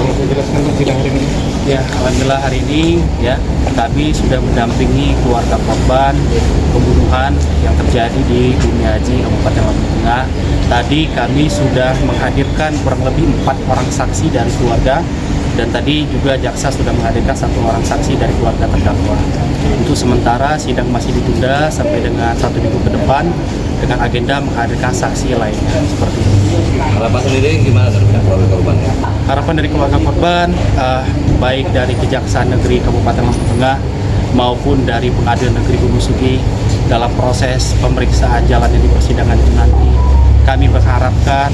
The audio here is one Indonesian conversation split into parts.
Boleh saya jelaskan Pak sidang hari ini? Ya, alhamdulillah hari ini ya kami sudah mendampingi keluarga korban pembunuhan yang terjadi di Bumi Haji Kabupaten Lampung Tengah. Tadi kami sudah menghadirkan kurang lebih 4 orang saksi dari keluarga, dan tadi juga jaksa sudah menghadirkan 1 orang saksi dari keluarga terdakwa. Untuk sementara sidang masih ditunda sampai dengan 1 minggu ke depan dengan agenda menghadirkan saksi lainnya seperti itu. Harapan sendiri gimana dari pihak keluarga korban? Harapan dari keluarga korban, baik dari Kejaksaan Negeri Kabupaten Lampung Tengah maupun dari Pengadilan Negeri Gunung Sugi dalam proses pemeriksaan jalannya di persidangan itu nanti, kami berharapkan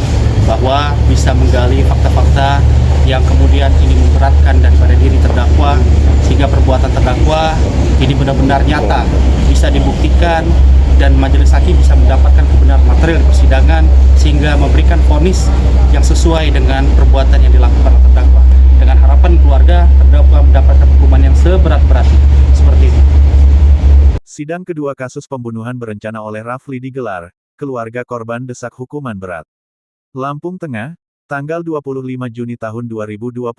bahwa bisa menggali fakta-fakta yang kemudian ini memberatkan daripada diri terdakwa, sehingga perbuatan terdakwa ini benar-benar nyata, bisa dibuktikan, dan majelis hakim bisa mendapatkan kebenaran material di persidangan sehingga memberikan vonis yang sesuai dengan perbuatan yang dilakukan oleh terdakwa. Dengan harapan keluarga terdakwa mendapatkan hukuman yang seberat-beratnya. Seperti itu. Sidang kedua kasus pembunuhan berencana oleh Rafli digelar, keluarga korban desak hukuman berat. Lampung Tengah, tanggal 25 Juni tahun 2025.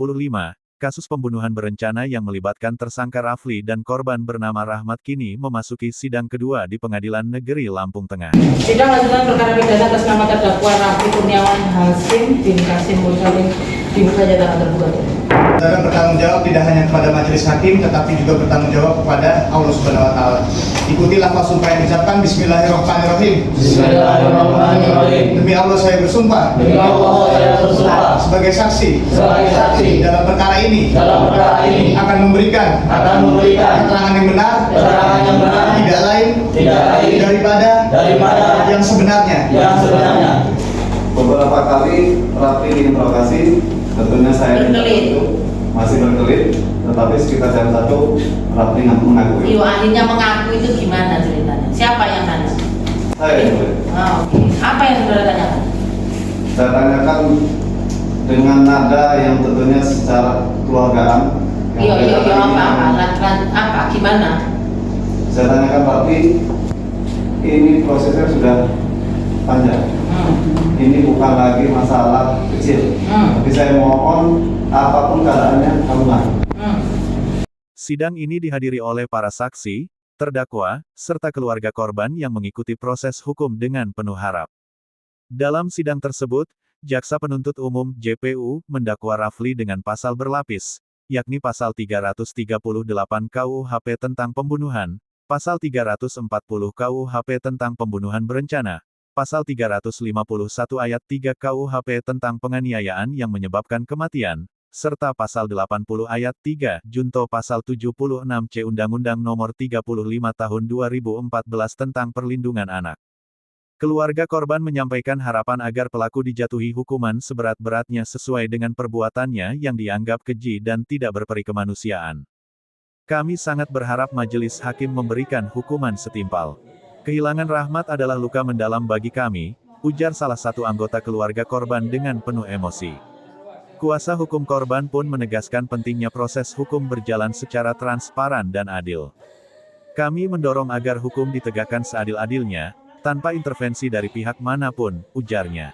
Kasus pembunuhan berencana yang melibatkan tersangka Rafli dan korban bernama Rahmat kini memasuki sidang kedua di Pengadilan Negeri Lampung Tengah. Sidang lanjutan perkara pidana atas nama terdakwa Rafli Kurniawan Hasim bin Kasim Mursalin dibuka nyata terbuka. Akan bertanggung jawab tidak hanya kepada majelis hakim, tetapi juga bertanggung jawab kepada Allah Subhanahu Wa Taala. Ikuti lafaz sumpah yang diucapkan. Bismillahirrahmanirrahim. Bismillahirrahmanirrahim. Demi Allah saya bersumpah. Demi Allah saya bersumpah. Sebagai saksi. Sebagai saksi. Dalam perkara ini. Dalam perkara ini. Akan memberikan. Keterangan yang benar. Keterangan yang benar. Tidak lain. Tidak lain. Daripada. Yang sebenarnya. Yang sebenarnya. Beberapa kali Rafli diinterogasi, tentunya saya masih berkelit, tetapi sekitar jam 1 Rafli mengakui. Iyo, ahlinya mengaku itu gimana ceritanya? Siapa yang nanya? Saya yang boleh. Oke. Apa yang saudara tanyakan? Saya tanyakan dengan nada yang tentunya secara keluargaan. Iyo, apa? Gimana? Saya tanyakan Rafli, ini prosesnya sudah panjang. Ini bukan lagi masalah kecil. Tapi saya mohon apapun keadaannya kamu ngaku. Sidang ini dihadiri oleh para saksi, terdakwa, serta keluarga korban yang mengikuti proses hukum dengan penuh harap. Dalam sidang tersebut, Jaksa Penuntut Umum (JPU) mendakwa Rafli dengan pasal berlapis, yakni pasal 338 KUHP tentang pembunuhan, pasal 340 KUHP tentang pembunuhan berencana, pasal 351 ayat 3 KUHP tentang penganiayaan yang menyebabkan kematian, serta pasal 80 ayat 3 junto pasal 76C Undang-Undang Nomor 35 Tahun 2014 tentang Perlindungan Anak. Keluarga korban menyampaikan harapan agar pelaku dijatuhi hukuman seberat-beratnya sesuai dengan perbuatannya yang dianggap keji dan tidak berperi kemanusiaan. Kami sangat berharap majelis hakim memberikan hukuman setimpal. Kehilangan Rahmat adalah luka mendalam bagi kami, ujar salah satu anggota keluarga korban dengan penuh emosi. Kuasa hukum korban pun menegaskan pentingnya proses hukum berjalan secara transparan dan adil. Kami mendorong agar hukum ditegakkan seadil-adilnya, tanpa intervensi dari pihak manapun, ujarnya.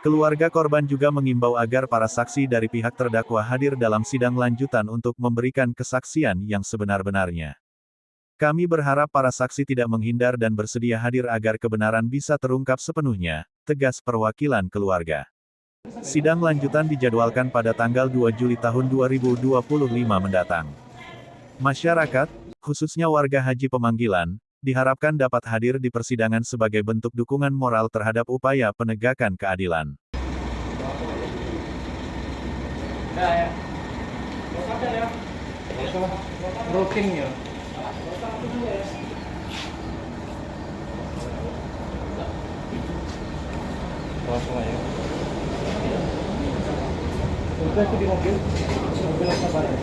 Keluarga korban juga mengimbau agar para saksi dari pihak terdakwa hadir dalam sidang lanjutan untuk memberikan kesaksian yang sebenar-benarnya. Kami berharap para saksi tidak menghindar dan bersedia hadir agar kebenaran bisa terungkap sepenuhnya, tegas perwakilan keluarga. Sidang lanjutan dijadwalkan pada tanggal 2 Juli tahun 2025 mendatang. Masyarakat, khususnya warga haji pemanggilan, diharapkan dapat hadir di persidangan sebagai bentuk dukungan moral terhadap upaya penegakan keadilan. Broken ya. Langsung aja. Udah itu di mobil apa barang?